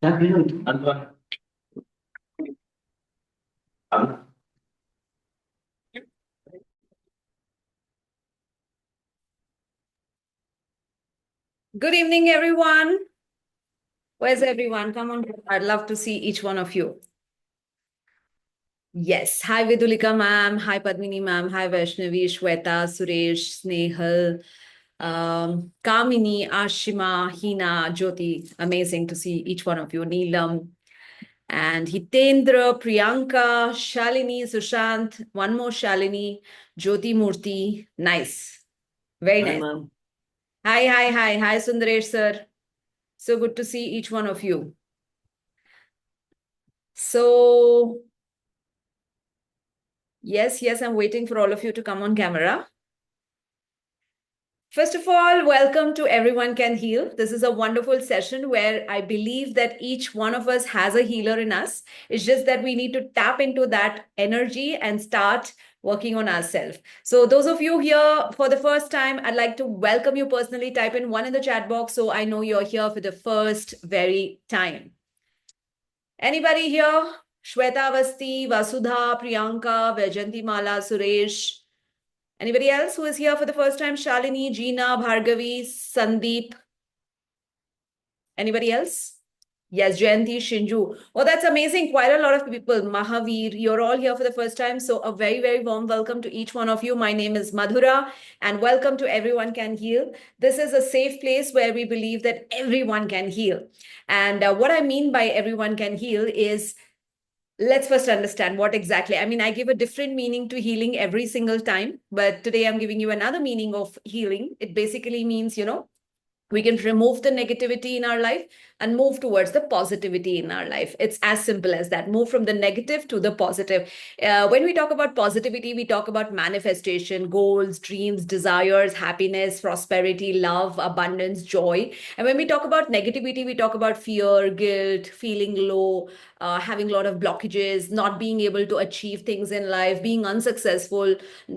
Good evening, everyone. Where's everyone? Come on. I'd love to see each one of you. Yes. Hi, Vidulika ma'am. Hi, Padmini ma'am. Hi, Vaishnavi, Shweta, Suresh, Snehal, Kamini, Ashima, Hina, Jyoti. Amazing to see each one of you. Neelam and Hitendra, Priyanka, Shalini, Sushant, one more Shalini, Jyoti Murthy. Nice. Very nice. Hi, Sundaresh sir. So good to see each one of you. So, yes, I'm waiting for all of you to come on camera. First of all, welcome to Everyone Can Heal. This is a wonderful session where I believe that each one of us has a healer in us. It's just that we need to tap into that energy and start working on ourselves. So those of you here for the first time, I'd like to welcome you personally. Type in one in the chat box so I know you're here for the first very time. Anybody here? Shweta Avasti, Vasudha, Priyanka, Vajanti Mala, Suresh. Anybody else who is here for the first time? Shalini, Jeena, Bhargavi, Sandeep. Anybody else? Yes, Jayanti, Shinju. Oh, that's amazing. Quite a lot of people. Mahavir, you're all here for the first time. So a very, very warm welcome to each one of you. My name is Madhura and welcome to Everyone Can Heal. This is a safe place where we believe that everyone can heal. And what I mean by everyone can heal is let's first understand what exactly. I mean, I give a different meaning to healing every single time, but today I'm giving you another meaning of healing. It basically means, we can remove the negativity in our life and move towards the positivity in our life. It's as simple as that. Move from the negative to the positive. When we talk about positivity, we talk about manifestation, goals, dreams, desires, happiness, prosperity, love, abundance, joy. And when we talk about negativity, we talk about fear, guilt, feeling low, having a lot of blockages, not being able to achieve things in life, being unsuccessful,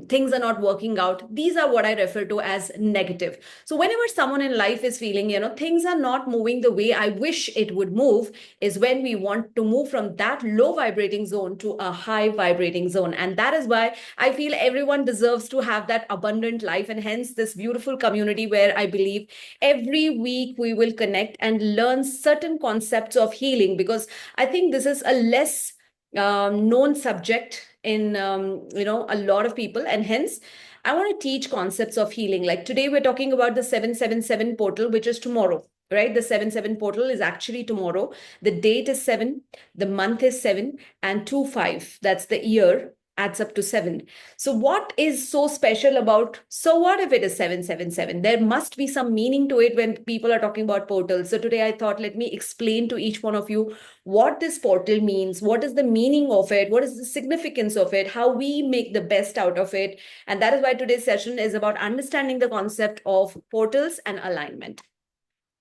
things are not working out. These are what I refer to as negative. So whenever someone in life is feeling, things are not moving the way I wish it would move, is when we want to move from that low vibrating zone to a high vibrating zone. And that is why I feel everyone deserves to have that abundant life. And hence this beautiful community where I believe every week we will connect and learn certain concepts of healing, because I think this is a less known subject in a lot of people, and hence I want to teach concepts of healing. Like today we're talking about the 777 portal, which is tomorrow, right? The 7-7 portal is actually tomorrow. The date is 7, the month is 7, and 2-5, that's the year, adds up to 7. So what is so special about, so what if it is 777? There must be some meaning to it when people are talking about portals. So today I thought, let me explain to each one of you what this portal means, what is the meaning of it, what is the significance of it, how we make the best out of it. And that is why today's session is about understanding the concept of portals and alignment.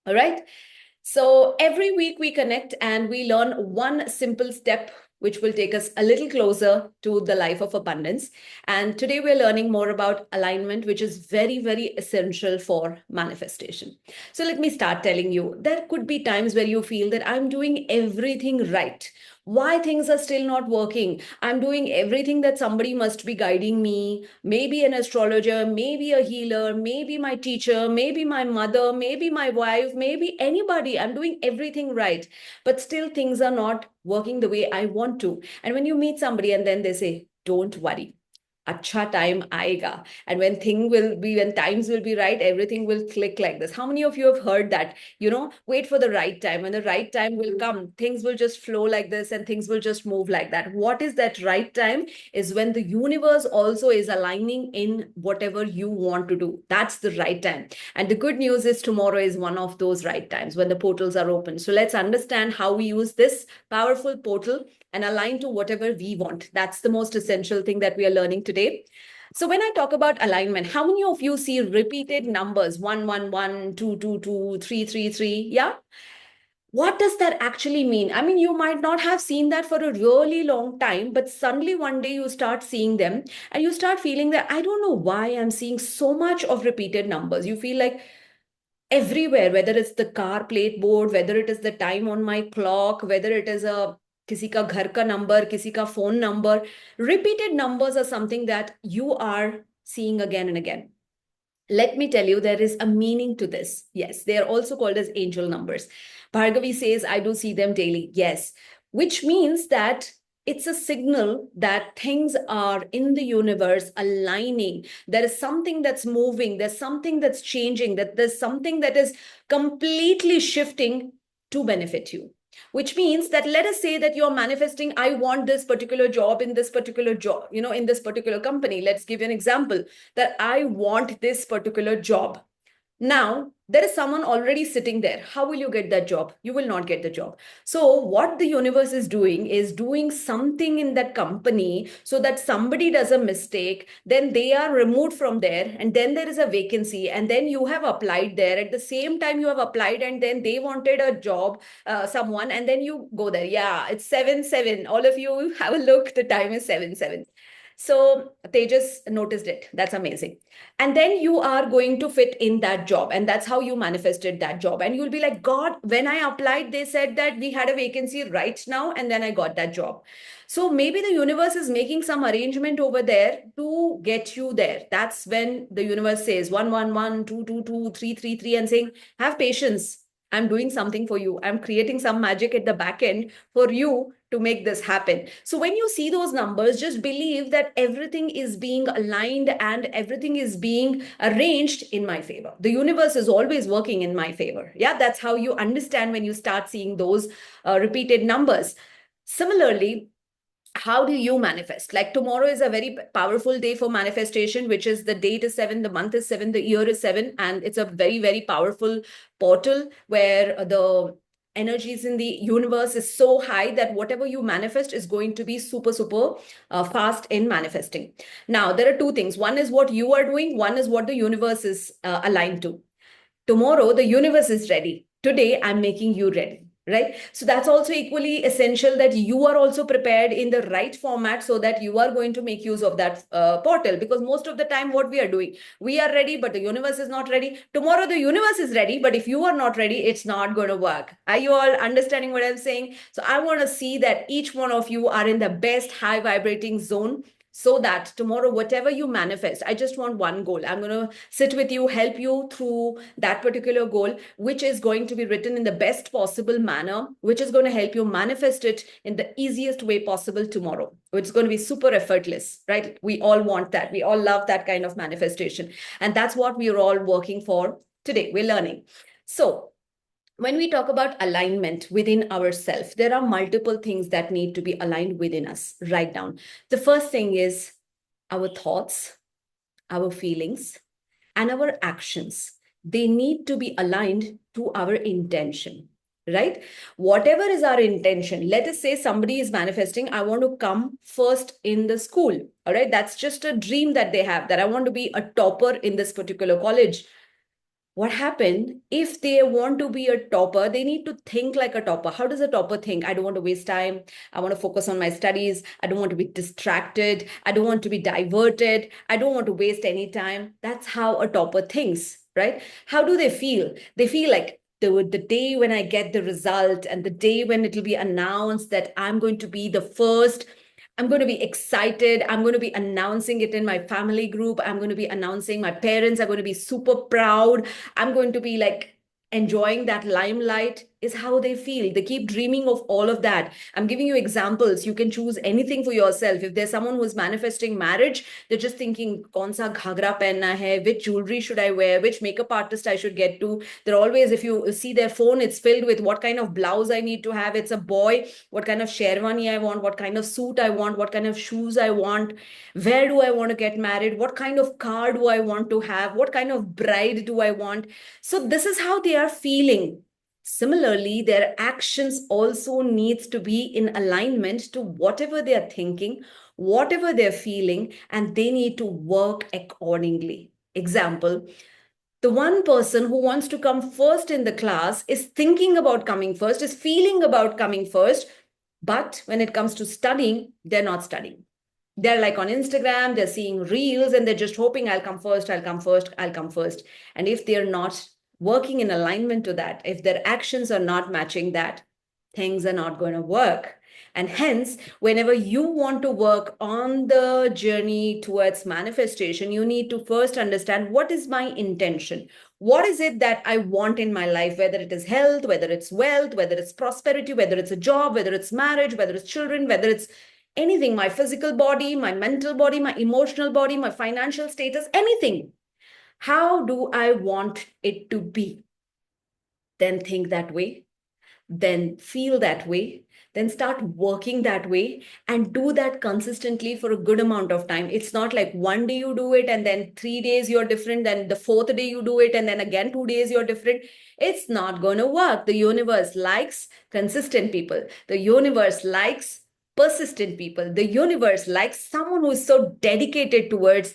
All right. So every week we connect and we learn one simple step which will take us a little closer to the life of abundance. And today we're learning more about alignment, which is very, very essential for manifestation. So let me start telling you, there could be times where you feel that I'm doing everything right. Why things are still not working? I'm doing everything that somebody must be guiding me, maybe an astrologer, maybe a healer, maybe my teacher, maybe my mother, maybe my wife, maybe anybody. I'm doing everything right, but still things are not working the way I want to. And when you meet somebody and then they say, don't worry, अच्छा time आएगा, and when times will be right, everything will click like this. How many of you have heard that? Wait for the right time. When the right time will come, things will just flow like this and things will just move like that. What is that right time? Is when the universe also is aligning in whatever you want to do. That's the right time. And the good news is tomorrow is one of those right times when the portals are open. So let's understand how we use this powerful portal and align to whatever we want. That's the most essential thing that we are learning today. So when I talk about alignment, how many of you see repeated numbers? 111, 222, 333? Yeah. What does that actually mean? I mean, you might not have seen that for a really long time, but suddenly one day you start seeing them and you start feeling that I don't know why I'm seeing so much of repeated numbers. You feel like everywhere, whether it's the car plate board, whether it is the time on my clock, whether it is a किसी का घर का number, किसी का phone number. Repeated numbers are something that you are seeing again and again. Let me tell you, there is a meaning to this. Yes, they are also called as angel numbers. Bhargavi says, I do see them daily. Yes, which means that it's a signal that things are in the universe aligning. There is something that's moving, there's something that's changing, that there's something that is completely shifting to benefit you. Which means that, let us say that you're manifesting, I want this particular job in this particular job, in this particular company. Let's give you an example that I want this particular job. Now, there is someone already sitting there. How will you get that job? You will not get the job. So what the universe is doing something in that company so that somebody does a mistake, then they are removed from there, and then there is a vacancy, and then you have applied there. At the same time, you have applied, and then they wanted a job, someone, and then you go there. Yeah, it's 7-7. All of you have a look. The time is 7-7. So Tejas noticed it. That's amazing. And then you are going to fit in that job. And that's how you manifested that job. And you'll be like, God, when I applied, they said that we had a vacancy right now. And then I got that job. So maybe the universe is making some arrangement over there to get you there. That's when the universe says 111, 222, 333, and saying, have patience. I'm doing something for you. I'm creating some magic at the back end for you to make this happen. So when you see those numbers, just believe that everything is being aligned and everything is being arranged in my favor. The universe is always working in my favor. Yeah, that's how you understand when you start seeing those repeated numbers. Similarly, how do you manifest? Like tomorrow is a very powerful day for manifestation, which is the date is 7, the month is 7, the year is 7, and it's a very, very powerful portal where the energies in the universe is so high that whatever you manifest is going to be super, super fast in manifesting. Now, there are two things. One is what you are doing. One is what the universe is aligned to. Tomorrow, the universe is ready. Today, I'm making you ready. Right. So that's also equally essential that you are also prepared in the right format so that you are going to make use of that portal. Because most of the time, what we are doing, we are ready, but the universe is not ready. Tomorrow, the universe is ready, but if you are not ready, it's not going to work. Are you all understanding what I'm saying? So I want to see that each one of you are in the best high vibrating zone, so that tomorrow, whatever you manifest, I just want one goal. I'm going to sit with you, help you through that particular goal, which is going to be written in the best possible manner, which is going to help you manifest it in the easiest way possible tomorrow. It's going to be super effortless, right? We all want that. We all love that kind of manifestation. And that's what we are all working for today. We're learning. So when we talk about alignment within ourselves, there are multiple things that need to be aligned within us. Write down. The first thing is our thoughts, our feelings, and our actions. They need to be aligned to our intention, right? Whatever is our intention, let us say somebody is manifesting, I want to come first in the school. All right. That's just a dream that they have, that I want to be a topper in this particular college. What happened if they want to be a topper? They need to think like a topper. How does a topper think? I don't want to waste time. I want to focus on my studies. I don't want to be distracted. I don't want to be diverted. I don't want to waste any time. That's how a topper thinks, right? How do they feel? They feel like the day when I get the result and the day when it'll be announced that I'm going to be the first, I'm going to be excited. I'm going to be announcing it in my family group. I'm going to be announcing, my parents are going to be super proud. I'm going to be like enjoying that limelight, is how they feel. They keep dreaming of all of that. I'm giving you examples. You can choose anything for yourself. If there's someone who's manifesting marriage, they're just thinking, kaun sa ghagra pehenna hai, which jewelry should I wear, which makeup artist I should get to. They're always, if you see their phone, it's filled with what kind of blouse I need to have. It's a boy, what kind of sherwani I want, what kind of suit I want, what kind of shoes I want, where do I want to get married, what kind of car do I want to have, what kind of bride do I want. So this is how they are feeling. Similarly, their actions also needs to be in alignment to whatever they are thinking, whatever they're feeling, and they need to work accordingly. Example, the one person who wants to come first in the class is thinking about coming first, is feeling about coming first, but when it comes to studying, they're not studying. They're like on Instagram, they're seeing reels, and they're just hoping I'll come first, I'll come first, I'll come first. And if they're not working in alignment to that, if their actions are not matching that, things are not going to work. And hence, whenever you want to work on the journey towards manifestation, you need to first understand, what is my intention? What is it that I want in my life, whether it is health, whether it's wealth, whether it's prosperity, whether it's a job, whether it's marriage, whether it's children, whether it's anything, my physical body, my mental body, my emotional body, my financial status, anything. How do I want it to be? Then think that way, then feel that way, then start working that way, and do that consistently for a good amount of time. It's not like one day you do it and then 3 days you're different, then the fourth day you do it and then again 2 days you're different. It's not going to work. The universe likes consistent people. The universe likes persistent people. The universe likes someone who is so dedicated towards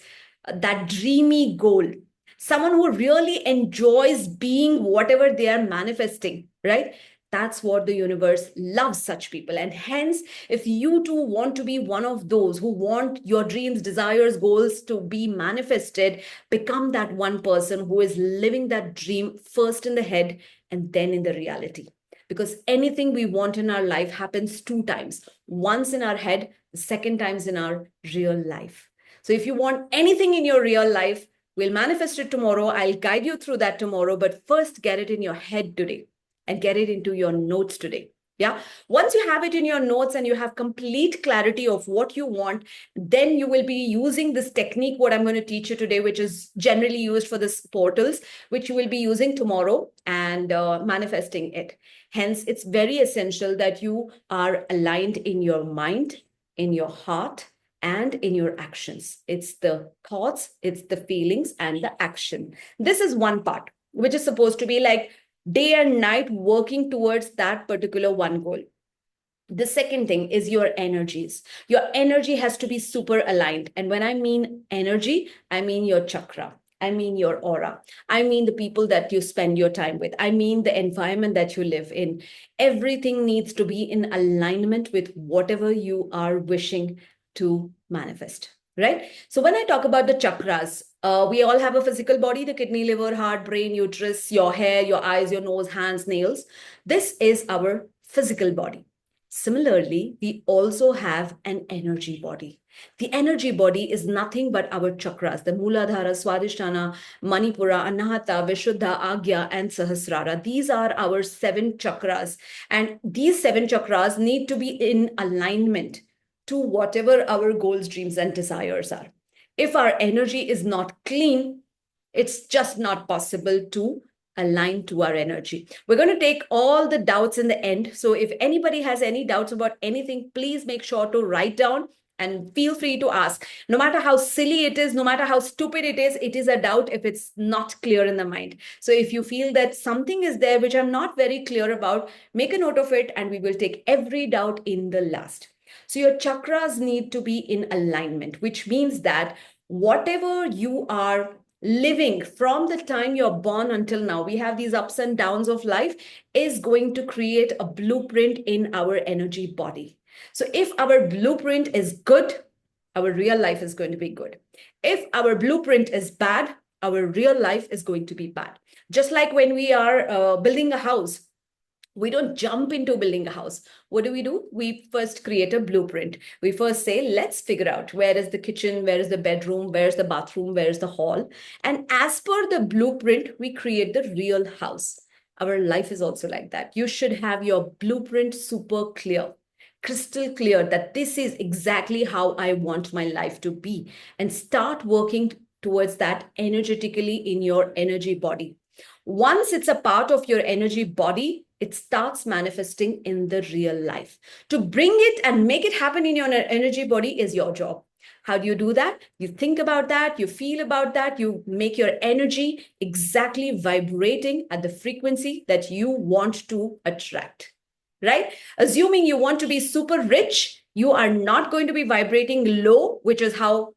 that dreamy goal, someone who really enjoys being whatever they are manifesting, right? That's what the universe loves, such people. And hence, if you too want to be one of those who want your dreams, desires, goals to be manifested, become that one person who is living that dream first in the head and then in the reality. Because anything we want in our life happens 2 times, once in our head, the second times in our real life. So if you want anything in your real life, we'll manifest it tomorrow. I'll guide you through that tomorrow, but first get it in your head today and get it into your notes today. Yeah. Once you have it in your notes and you have complete clarity of what you want, then you will be using this technique, what I'm going to teach you today, which is generally used for this portals, which you will be using tomorrow and manifesting it. Hence, it's very essential that you are aligned in your mind, in your heart, and in your actions. It's the thoughts, it's the feelings, and the action. This is one part, which is supposed to be like day and night working towards that particular one goal. The second thing is your energies. Your energy has to be super aligned. And when I mean energy, I mean your chakra. I mean your aura. I mean the people that you spend your time with. I mean the environment that you live in. Everything needs to be in alignment with whatever you are wishing to manifest, right? So when I talk about the chakras, we all have a physical body, the kidney, liver, heart, brain, uterus, your hair, your eyes, your nose, hands, nails. This is our physical body. Similarly, we also have an energy body. The energy body is nothing but our chakras, the Muladhara, Swadhisthana, Manipura, Anahata, Vishuddha, Agya, and Sahasrara. These are our 7 chakras. And these 7 chakras need to be in alignment to whatever our goals, dreams, and desires are. If our energy is not clean, it's just not possible to align to our energy. We're going to take all the doubts in the end. So if anybody has any doubts about anything, please make sure to write down and feel free to ask. No matter how silly it is, no matter how stupid it is a doubt if it's not clear in the mind. So if you feel that something is there which I'm not very clear about, make a note of it and we will take every doubt in the last. So your chakras need to be in alignment, which means that whatever you are living from the time you're born until now, we have these ups and downs of life, is going to create a blueprint in our energy body. So if our blueprint is good, our real life is going to be good. If our blueprint is bad, our real life is going to be bad. Just like when we are building a house, we don't jump into building a house. What do? We first create a blueprint. We first say, let's figure out where is the kitchen, where is the bedroom, where's the bathroom, where's the hall. And as per the blueprint, we create the real house. Our life is also like that. You should have your blueprint super clear, crystal clear, that this is exactly how I want my life to be, and start working towards that energetically in your energy body. Once it's a part of your energy body, it starts manifesting in the real life. To bring it and make it happen in your energy body is your job. How do you do that? You think about that, you feel about that, you make your energy exactly vibrating at the frequency that you want to attract, right? Assuming you want to be super rich, you are not going to be vibrating low, which is how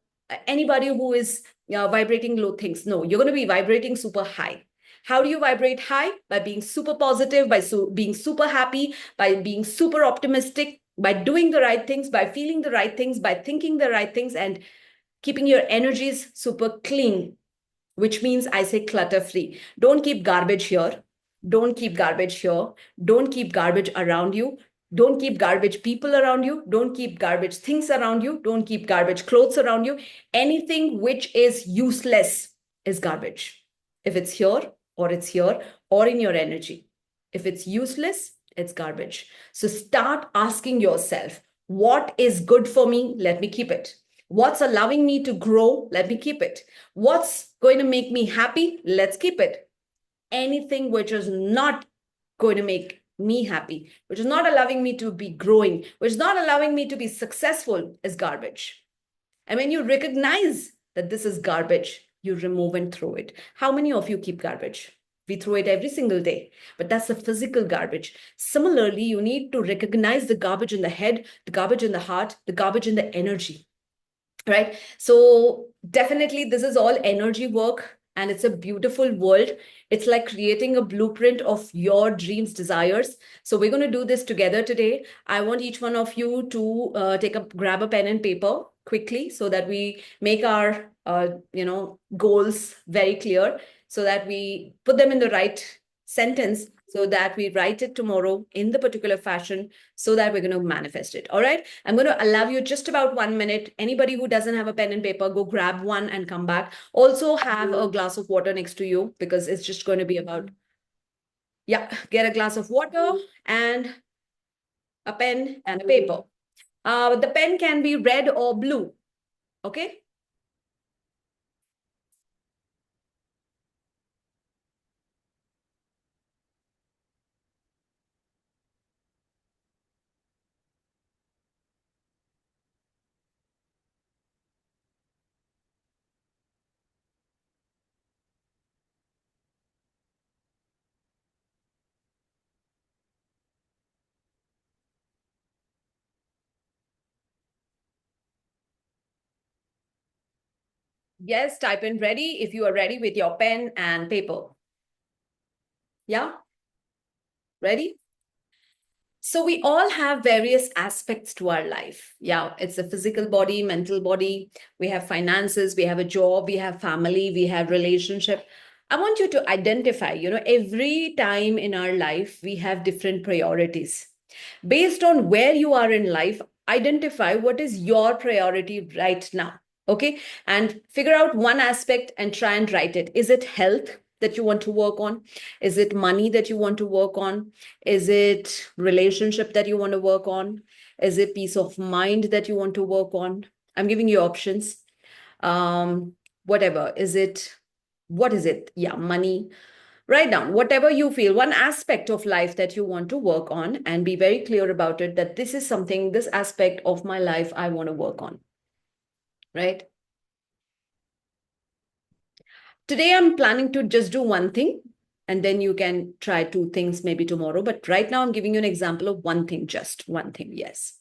anybody who is vibrating low thinks. No, you're going to be vibrating super high. How do you vibrate high? By being super positive, by being super happy, by being super optimistic, by doing the right things, by feeling the right things, by thinking the right things, and keeping your energies super clean. which means I say clutter free. Don't keep garbage here. Don't keep garbage here. Don't keep garbage around you. Don't keep garbage people around you. Don't keep garbage things around you. Don't keep garbage clothes around you. Anything which is useless is garbage. If it's here or in your energy. If it's useless, it's garbage. So start asking yourself, what is good for me? Let me keep it. What's allowing me to grow? Let me keep it. What's going to make me happy? Let's keep it. Anything which is not going to make me happy, which is not allowing me to be growing, which is not allowing me to be successful is garbage. And when you recognize that this is garbage, you remove and throw it. How many of you keep garbage? We throw it every single day, but that's the physical garbage. Similarly, you need to recognize the garbage in the head, the garbage in the heart, the garbage in the energy, right? So definitely this is all energy work, and it's a beautiful world. It's like creating a blueprint of your dreams, desires. So we're going to do this together today. I want each one of you to grab a pen and paper quickly so that we make our goals very clear, so that we put them in the right sentence, so that we write it tomorrow in the particular fashion, so that we're going to manifest it. All right. I'm going to allow you just about 1 minute. Anybody who doesn't have a pen and paper, go grab one and come back. Also have a glass of water next to you, because it's just going to be about, yeah, get a glass of water and a pen and a paper. The pen can be red or blue. Okay. Yes, type in ready if you are ready with your pen and paper. Yeah, ready? So we all have various aspects to our life. Yeah, it's a physical body, mental body. We have finances, we have a job, we have family, we have relationship. I want you to identify, every time in our life, we have different priorities. Based on where you are in life, identify what is your priority right now. Okay. And figure out one aspect and try and write it. Is it health that you want to work on? Is it money that you want to work on? Is it relationship that you want to work on? Is it peace of mind that you want to work on? I'm giving you options. Whatever. What is it? Yeah, money. Write down whatever you feel, one aspect of life that you want to work on, and be very clear about it, that this is something, this aspect of my life I want to work on, right? Today, I'm planning to just do one thing, and then you can try two things maybe tomorrow. But right now, I'm giving you an example of one thing, just one thing. Yes.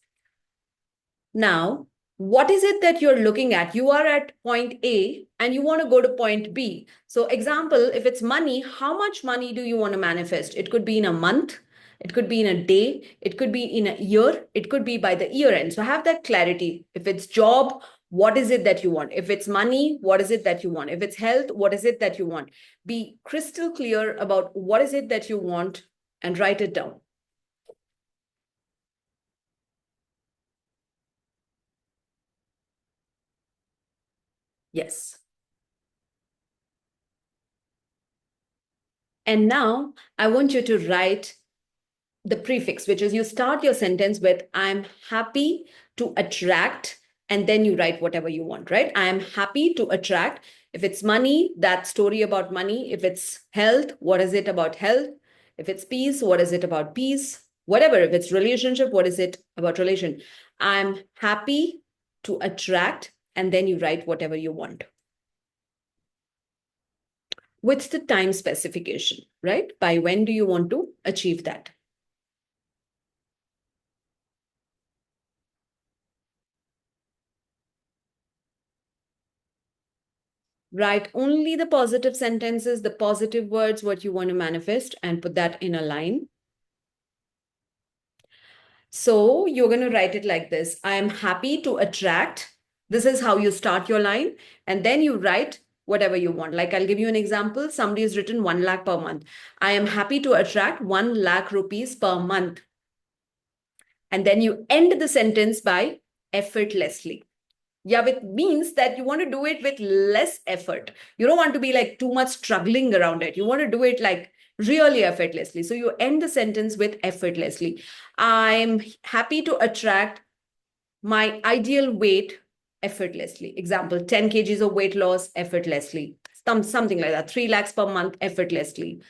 Now, what is it that you're looking at? You are at point A and you want to go to point B. So, example, if it's money, how much money do you want to manifest? It could be in a month, it could be in a day, it could be in a year, it could be by the year end. So, have that clarity. If it's job, what is it that you want? If it's money, what is it that you want? If it's health, what is it that you want? Be crystal clear about what is it that you want and write it down. Yes. And now I want you to write the prefix, which is you start your sentence with, I'm happy to attract, and then you write whatever you want, right? I am happy to attract. If it's money, that story about money. If it's health, what is it about health? If it's peace, what is it about peace? Whatever. If it's relationship, what is it about relation? I'm happy to attract, and then you write whatever you want. With the time specification, right? By when do you want to achieve that? Write only the positive sentences, the positive words, what you want to manifest, and put that in a line. So you're going to write it like this. I am happy to attract. This is how you start your line. And then you write whatever you want. Like I'll give you an example. Somebody has written 1 lakh per month. I am happy to attract 1 lakh rupees per month. And then you end the sentence by effortlessly. Yeah, which means that you want to do it with less effort. You don't want to be like too much struggling around it. You want to do it like really effortlessly. So you end the sentence with effortlessly. I'm happy to attract my ideal weight effortlessly. Example, 10 kgs of weight loss effortlessly. Something like that. 3 lakhs per month effortlessly.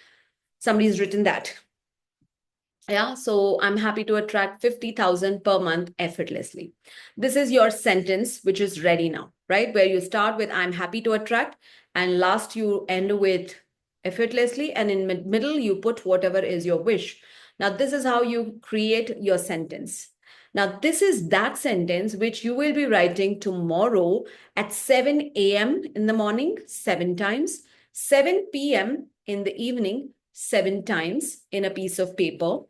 Somebody's written that. Yeah, so I'm happy to attract 50,000 per month effortlessly. This is your sentence, which is ready now, right? Where you start with, I'm happy to attract, and last you end with effortlessly, and in middle, you put whatever is your wish. Now, this is how you create your sentence. Now, this is that sentence which you will be writing tomorrow at 7 a.m. in the morning, 7 times, 7 p.m. in the evening, 7 times in a piece of paper.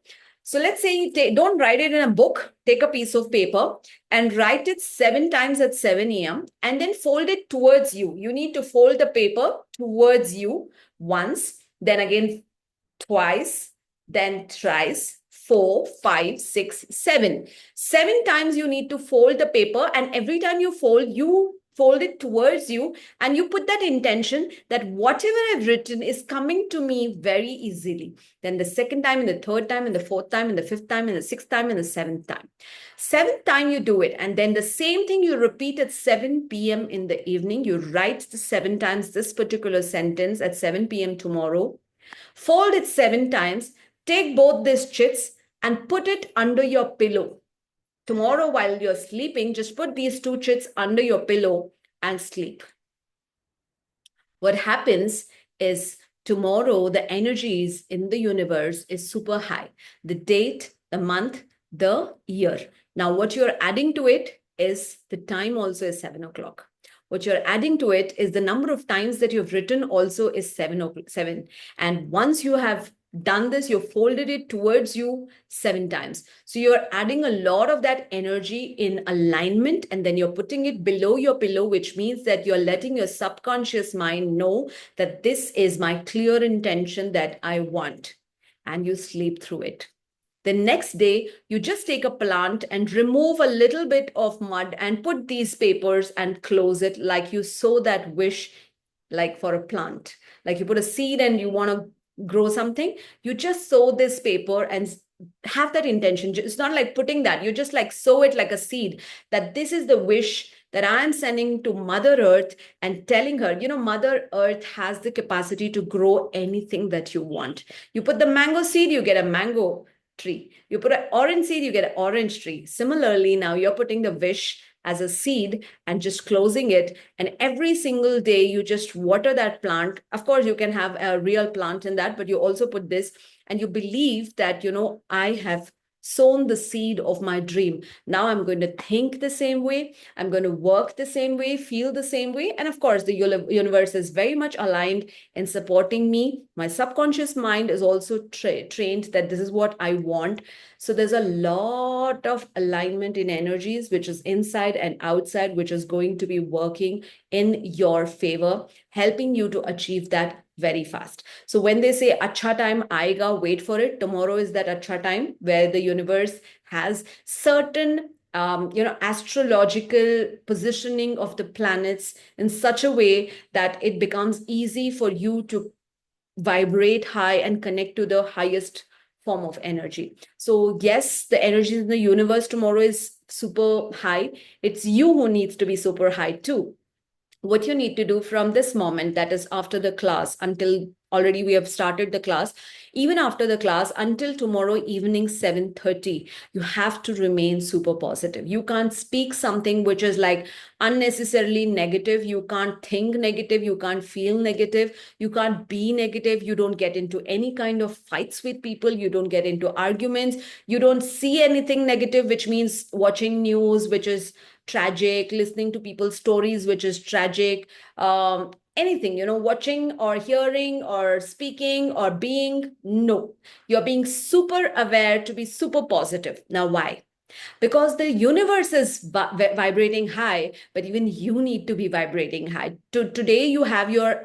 So let's say you don't write it in a book, take a piece of paper and write it 7 times at 7 a.m. and then fold it towards you. You need to fold the paper towards you once, then again twice, then thrice, 4, 5, 6, 7. 7 times you need to fold the paper, and every time you fold it towards you, and you put that intention that whatever I've written is coming to me very easily. Then the second time, and the third time, and the fourth time, and the fifth time, and the sixth time, and the seventh time. Seventh time you do it, and then the same thing you repeat at 7 p.m. in the evening. You write the 7 times this particular sentence at 7 p.m. tomorrow. Fold it 7 times, take both these chits and put it under your pillow. Tomorrow, while you're sleeping, just put these 2 chits under your pillow and sleep. What happens is tomorrow, the energies in the universe is super high. The date, the month, the year. Now, what you're adding to it is the time also is 7 o'clock. What you're adding to it is the number of times that you've written also is 7. And once you have done this, you've folded it towards you 7 times. So you're adding a lot of that energy in alignment, and then you're putting it below your pillow, which means that you're letting your subconscious mind know that this is my clear intention that I want. And you sleep through it. The next day, you just take a plant and remove a little bit of mud and put these papers and close it like you sow that wish, like for a plant. Like you put a seed and you want to grow something, you just sow this paper and have that intention. It's not like putting that, you just like sow it like a seed, that this is the wish that I am sending to Mother Earth and telling her, Mother Earth has the capacity to grow anything that you want. You put the mango seed, you get a mango tree. You put an orange seed, you get an orange tree. Similarly, now you're putting the wish as a seed and just closing it. And every single day, you just water that plant. Of course, you can have a real plant in that, but you also put this and you believe that, I have sown the seed of my dream. Now I'm going to think the same way. I'm going to work the same way, feel the same way. And of course, the universe is very much aligned in supporting me. My subconscious mind is also trained that this is what I want. So there's a lot of alignment in energies, which is inside and outside, which is going to be working in your favor, helping you to achieve that very fast. So when they say acha time aayega, wait for it. Tomorrow is that acha time where the universe has certain astrological positioning of the planets in such a way that it becomes easy for you to vibrate high and connect to the highest form of energy. So yes, the energy in the universe tomorrow is super high. It's you who needs to be super high too. What you need to do from this moment, that is after the class, until already we have started the class, even after the class until tomorrow evening 7:30, you have to remain super positive. You can't speak something which is like unnecessarily negative. You can't think negative. You can't feel negative. You can't be negative. You don't get into any kind of fights with people. You don't get into arguments. You don't see anything negative, which means watching news, which is tragic, listening to people's stories, which is tragic, anything, watching or hearing or speaking or being. No, you're being super aware to be super positive. Now, why? because the universe is vibrating high, but even you need to be vibrating high. Today you have your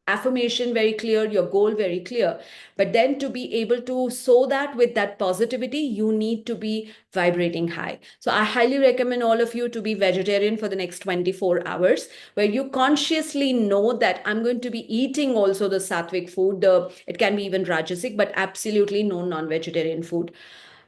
affirmation very clear, your goal very clear. But then to be able to sow that with that positivity, you need to be vibrating high. So I highly recommend all of you to be vegetarian for the next 24 hours, where you consciously know that I'm going to be eating also the sattvic food. It can be even rajasic, but absolutely no non-vegetarian food.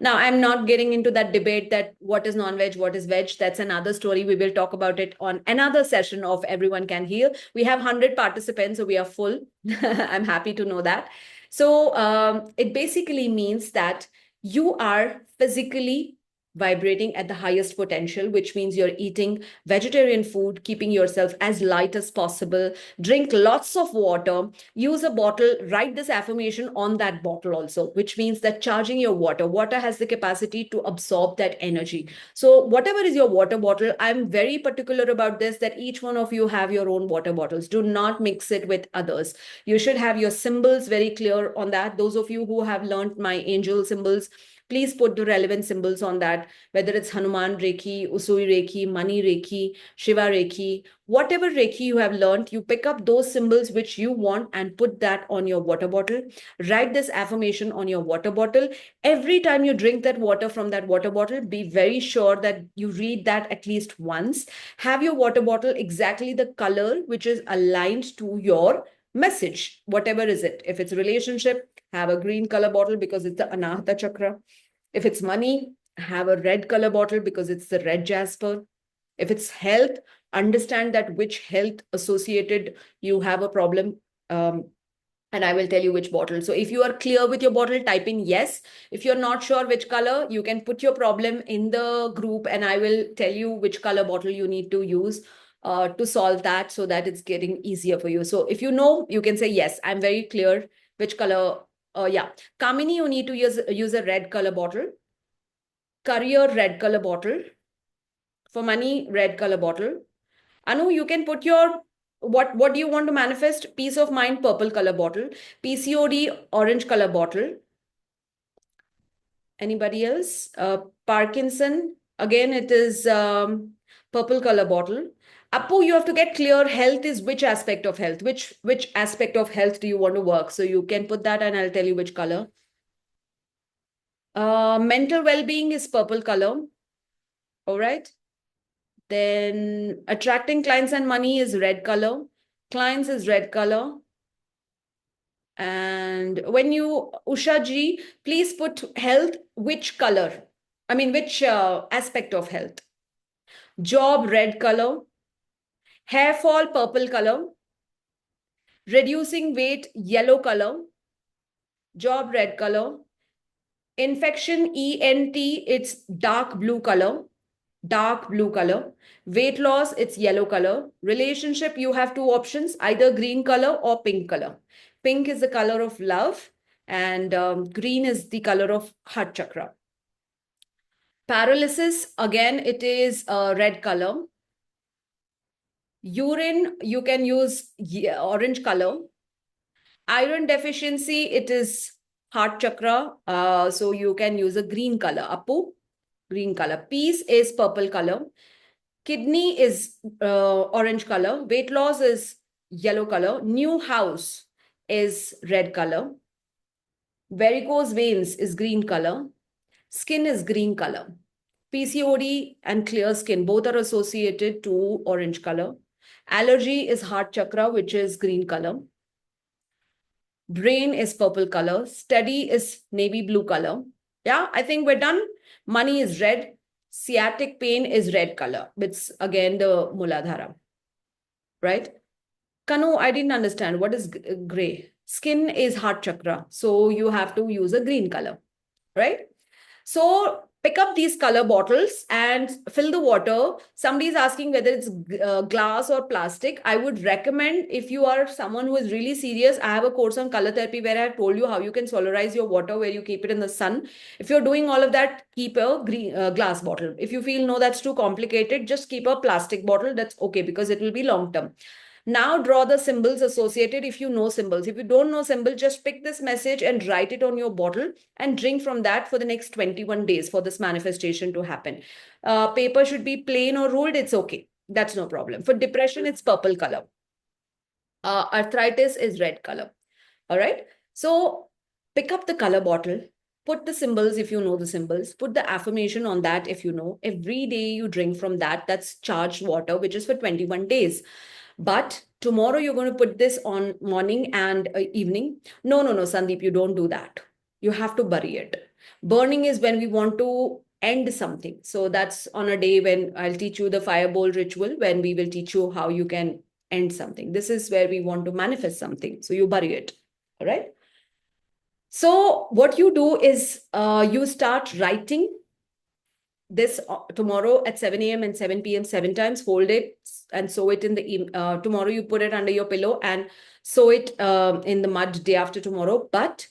Now, I'm not getting into that debate that what is non-veg, what is veg. That's another story. We will talk about it on another session of Everyone Can Heal. We have 100 participants, so we are full. I'm happy to know that. So it basically means that you are physically vibrating at the highest potential, which means you're eating vegetarian food, keeping yourself as light as possible, drink lots of water, use a bottle, write this affirmation on that bottle also, which means that charging your water has the capacity to absorb that energy. So whatever is your water bottle, I'm very particular about this, that each one of you have your own water bottles. Do not mix it with others. You should have your symbols very clear on that. Those of you who have learned my angel symbols, please put the relevant symbols on that, whether it's Hanuman Reiki, Usui Reiki, Money Reiki, Shiva Reiki, whatever Reiki you have learned, you pick up those symbols which you want and put that on your water bottle. Write this affirmation on your water bottle. Every time you drink that water from that water bottle, be very sure that you read that at least once. Have your water bottle exactly the color which is aligned to your message, whatever is it. If it's a relationship, have a green color bottle because it's the Anahata Chakra. If it's money, have a red color bottle because it's the red jasper. If it's health, understand that which health associated you have a problem. And I will tell you which bottle. So if you are clear with your bottle, type in yes. If you're not sure which color, you can put your problem in the group and I will tell you which color bottle you need to use to solve that, so that it's getting easier for you. So if you know, you can say, yes, I'm very clear which color. Yeah. Kamini, you need to use a red color bottle. Career, red color bottle. For money, red color bottle. Anu, you can put your what do you want to manifest? Peace of mind, purple color bottle. PCOD, orange color bottle. Anybody else? Parkinson, again, it is purple color bottle. Appu, you have to get clear. Health is which aspect of health? Which aspect of health do you want to work? So you can put that and I'll tell you which color. Mental well-being is purple color. All right. Then attracting clients and money is red color. Clients is red color. And when you, Usha ji, please put health, which color? I mean, which aspect of health? Job, red color. Hair fall, purple color. Reducing weight, yellow color. Job, red color. Infection, ENT, it's dark blue color. Dark blue color. Weight loss, it's yellow color. Relationship, you have two options, either green color or pink color. Pink is the color of love and green is the color of heart chakra. Paralysis, again, it is red color. Urine, you can use orange color. Iron deficiency, it is heart chakra. So you can use a green color. Appu, green color. Peace is purple color. Kidney is orange color. Weight loss is yellow color. New house is red color. Varicose veins is green color. Skin is green color. PCOD and clear skin, both are associated to orange color. Allergy is heart chakra, which is green color. Brain is purple color. Study is navy blue color. Yeah, I think we're done. Money is red. Sciatic pain is red color. It's again the Muladhara. Right? Kanu, I didn't understand. What is gray? Skin is heart chakra. So you have to use a green color. Right? So pick up these color bottles and fill the water. Somebody is asking whether it's glass or plastic. I would recommend, if you are someone who is really serious, I have a course on color therapy where I have told you how you can solarize your water, where you keep it in the sun. If you're doing all of that, keep a green glass bottle. If you feel no, that's too complicated, just keep a plastic bottle. That's okay because it will be long term. Now draw the symbols associated if you know symbols. If you don't know symbol, just pick this message and write it on your bottle and drink from that for the next 21 days for this manifestation to happen. Paper should be plain or ruled, it's okay. That's no problem. For depression, it's purple color. Arthritis is red color. All right. So pick up the color bottle, put the symbols if you know the symbols, put the affirmation on that if you know. Every day you drink from that. That's charged water, which is for 21 days. But tomorrow you're going to put this on morning and evening. No, no, no, Sandeep, you don't do that. You have to bury it. Burning is when we want to end something. So that's on a day when I'll teach you the fireball ritual, when we will teach you how you can end something. This is where we want to manifest something. So you bury it. All right. So what you do is you start writing this tomorrow at 7 a.m. and 7 p.m. 7 times, fold it and sew it in the tomorrow you put it under your pillow and sew it in the mud day after tomorrow. But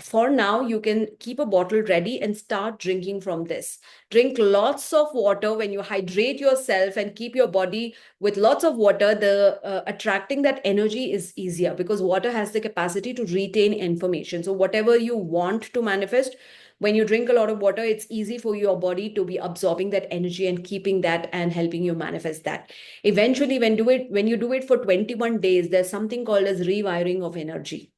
for now, you can keep a bottle ready and start drinking from this. Drink lots of water. When you hydrate yourself and keep your body with lots of water, the attracting that energy is easier because water has the capacity to retain information. So whatever you want to manifest, when you drink a lot of water, it's easy for your body to be absorbing that energy and keeping that and helping you manifest that. Eventually, when you do it for 21 days, there's something called as rewiring of energy.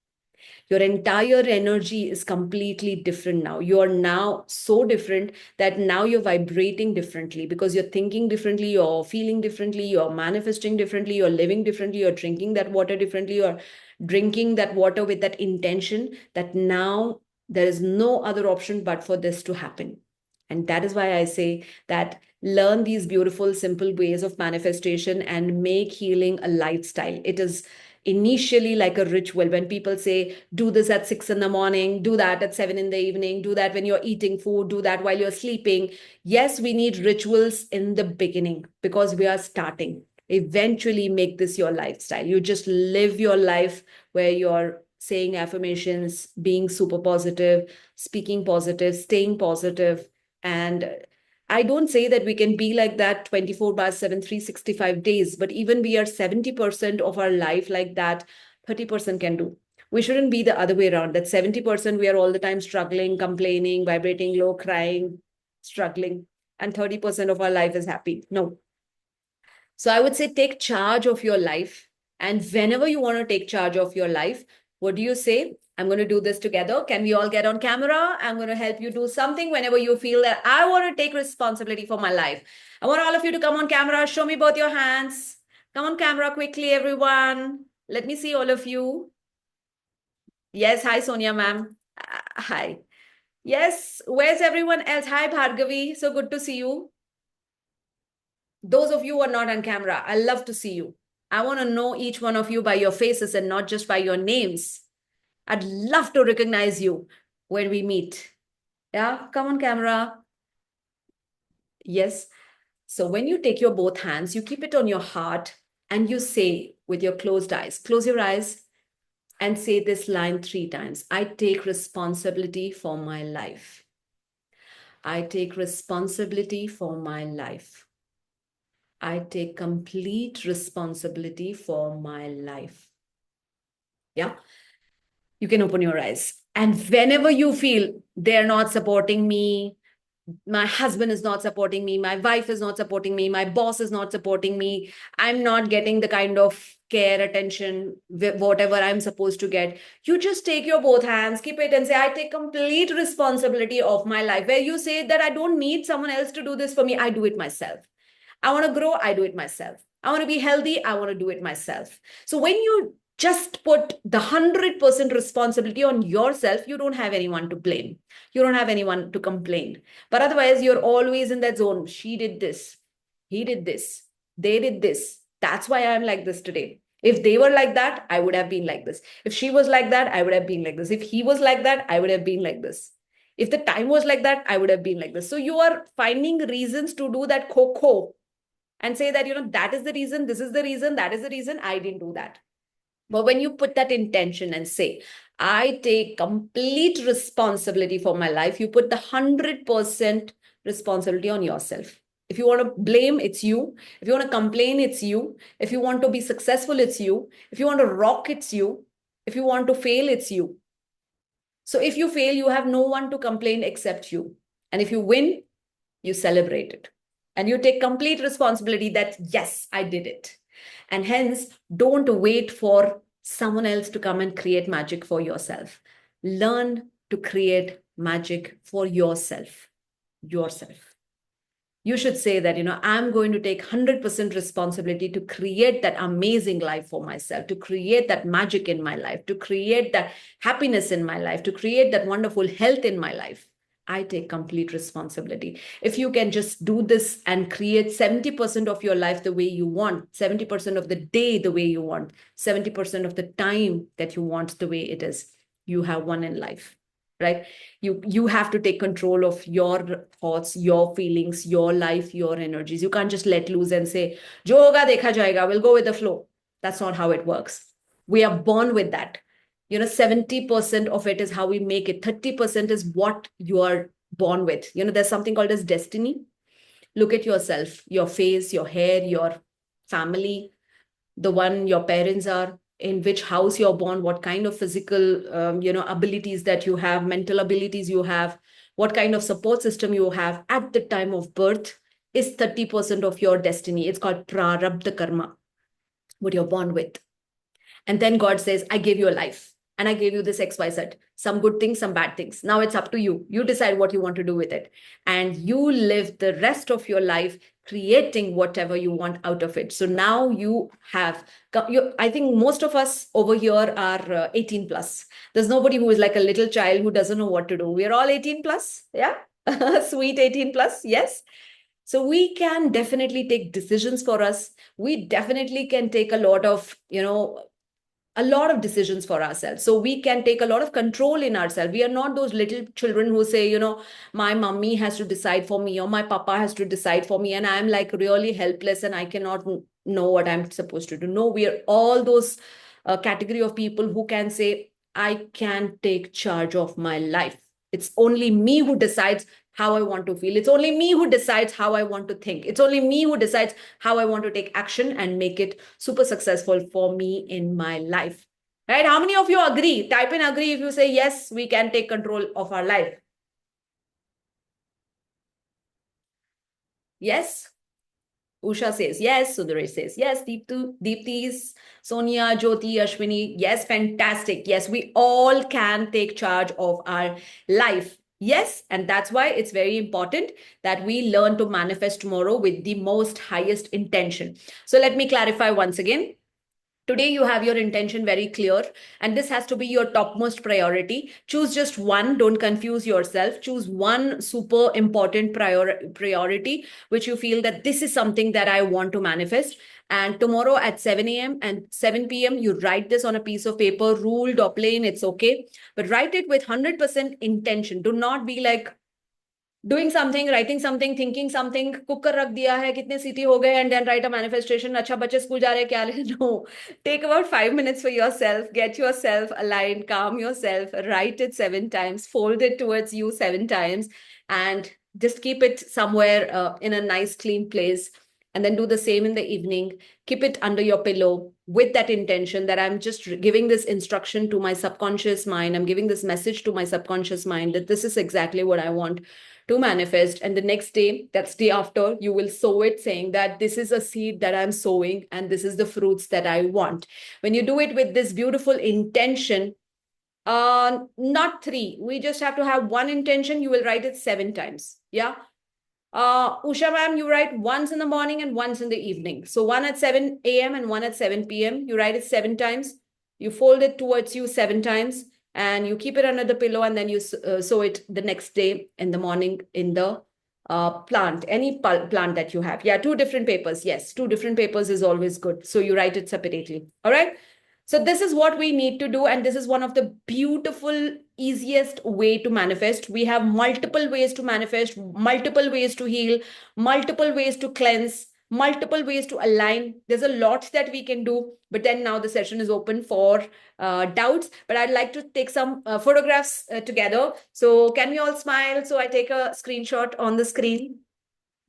Your entire energy is completely different now. You are now so different that now you're vibrating differently because you're thinking differently, you're feeling differently, you're manifesting differently, you're living differently, you're drinking that water differently, you're drinking that water with that intention that now there is no other option but for this to happen. And that is why I say that learn these beautiful, simple ways of manifestation and make healing a lifestyle. It is initially like a ritual. When people say, do this at 6 in the morning, do that at 7 in the evening, do that when you're eating food, do that while you're sleeping. Yes, we need rituals in the beginning because we are starting. Eventually make this your lifestyle. You just live your life where you're saying affirmations, being super positive, speaking positive, staying positive. And I don't say that we can be like that 24/7, 365 days, but even we are 70% of our life like that, 30% can do. We shouldn't be the other way around. That 70% we are all the time struggling, complaining, vibrating low, crying, struggling, and 30% of our life is happy. No. So I would say take charge of your life. And whenever you want to take charge of your life, what do you say? I'm going to do this together. Can we all get on camera? I'm going to help you do something whenever you feel that I want to take responsibility for my life. I want all of you to come on camera. Show me both your hands. Come on camera quickly, everyone. Let me see all of you. Yes. Hi, Sonia, ma'am. Hi. Yes. Where's everyone else? Hi, Bhargavi. So good to see you. Those of you who are not on camera, I love to see you. I want to know each one of you by your faces and not just by your names. I'd love to recognize you when we meet. Yeah, come on camera. Yes. So when you take your both hands, you keep it on your heart and you say with your closed eyes, close your eyes and say this line 3 times. I take responsibility for my life. I take responsibility for my life. I take complete responsibility for my life. Yeah. You can open your eyes. And whenever you feel they're not supporting me, my husband is not supporting me, my wife is not supporting me, my boss is not supporting me, I'm not getting the kind of care, attention, whatever I'm supposed to get, you just take your both hands, keep it and say, I take complete responsibility of my life. Where you say that I don't need someone else to do this for me, I do it myself. I want to grow, I do it myself. I want to be healthy, I want to do it myself. So when you just put the 100% responsibility on yourself, you don't have anyone to blame. You don't have anyone to complain. But otherwise, you're always in that zone. She did this. He did this. They did this. That's why I'm like this today. If they were like that, I would have been like this. If she was like that, I would have been like this. If he was like that, I would have been like this. If the time was like that, I would have been like this. So you are finding reasons to do that coco and say that, that is the reason, this is the reason, that is the reason, I didn't do that. But when you put that intention and say, I take complete responsibility for my life, you put the 100% responsibility on yourself. If you want to blame, it's you. If you want to complain, it's you. If you want to be successful, it's you. If you want to rock, it's you. If you want to fail, it's you. So if you fail, you have no one to complain except you. And if you win, you celebrate it. And you take complete responsibility that, yes, I did it. And hence, don't wait for someone else to come and create magic for yourself. Learn to create magic for yourself. Yourself. You should say that, I'm going to take 100% responsibility to create that amazing life for myself, to create that magic in my life, to create that happiness in my life, to create that wonderful health in my life. I take complete responsibility. If you can just do this and create 70% of your life the way you want, 70% of the day the way you want, 70% of the time that you want the way it is, you have won in life. Right? You have to take control of your thoughts, your feelings, your life, your energies. You can't just let loose and say, "Jo hoga dekha jayega, we'll go with the flow." That's not how it works. We are born with that. 70% of it is how we make it. 30% is what you are born with. There's something called as destiny. Look at yourself, your face, your hair, your family, the one your parents are, in which house you're born, what kind of physical, abilities that you have, mental abilities you have, what kind of support system you have at the time of birth is 30% of your destiny. It's called prarabdha karma, what you're born with. And then God says, I gave you a life and I gave you this XYZ, some good things, some bad things. Now it's up to you. You decide what you want to do with it. And you live the rest of your life creating whatever you want out of it. So now you have, I think most of us over here are 18 plus. There's nobody who is like a little child who doesn't know what to do. We're all 18 plus. Yeah. Sweet 18 plus. Yes. So we can definitely take decisions for us. We definitely can take a lot of decisions for ourselves. So we can take a lot of control in ourselves. We are not those little children who say, my mommy has to decide for me or my papa has to decide for me. And I'm like really helpless and I cannot know what I'm supposed to do. No, we are all those category of people who can say, I can take charge of my life. It's only me who decides how I want to feel. It's only me who decides how I want to think. It's only me who decides how I want to take action and make it super successful for me in my life. Right? How many of you agree? Type in agree if you say, yes, we can take control of our life. Yes. Usha says yes. Sundari says yes. Deepti, Sonia, Jyoti, Ashwini. Yes, fantastic. Yes, we all can take charge of our life. Yes, and that's why it's very important that we learn to manifest tomorrow with the most highest intention. So let me clarify once again. Today, you have your intention very clear, and this has to be your topmost priority. Choose just one, don't confuse yourself. Choose one super important priority, which you feel that this is something that I want to manifest. And tomorrow at 7 a.m. and 7 p.m., you write this on a piece of paper, ruled or plain, it's okay. But write it with 100% intention. Do not be like, doing something, writing something, thinking something, cooker रख दिया है, कितने सीटी हो गए, and then write a manifestation. अच्छा बच्चे school जा रहे क्या ले? No, take about 5 minutes for yourself, get yourself aligned, calm yourself, write it 7 times, fold it towards you 7 times, and just keep it somewhere in a nice clean place. And then do the same in the evening. Keep it under your pillow with that intention that I'm just giving this instruction to my subconscious mind. I'm giving this message to my subconscious mind that this is exactly what I want to manifest. And the next day, that's day after, you will sow it saying that this is a seed that I'm sowing and this is the fruits that I want. When you do it with this beautiful intention, not three, we just have to have one intention. You will write it 7 times. Yeah. Usha ma'am, you write once in the morning and once in the evening. So one at 7 a.m. and one at 7 p.m. You write it 7 times. You fold it towards you 7 times and you keep it under the pillow, and then you sow it the next day in the morning in the plant, any plant that you have. Yeah, 2 different papers. Yes, 2 different papers is always good. So you write it separately. All right. So this is what we need to do. And this is one of the beautiful, easiest way to manifest. We have multiple ways to manifest, multiple ways to heal, multiple ways to cleanse, multiple ways to align. There's a lot that we can do. But then now the session is open for doubts. But I'd like to take some photographs together. So can we all smile? So I take a screenshot on the screen.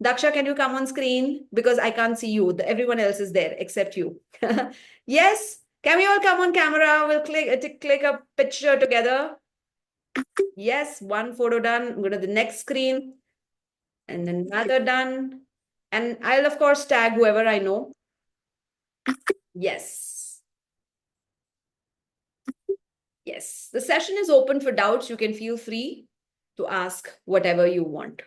Daksha, can you come on screen? Because I can't see you. Everyone else is there except you. Yes. Can we all come on camera? We'll click a picture together. Yes, one photo done. Go to the next screen. And then another done. And I'll, of course, tag whoever I know. Yes. Yes. The session is open for doubts. You can feel free to ask whatever you want.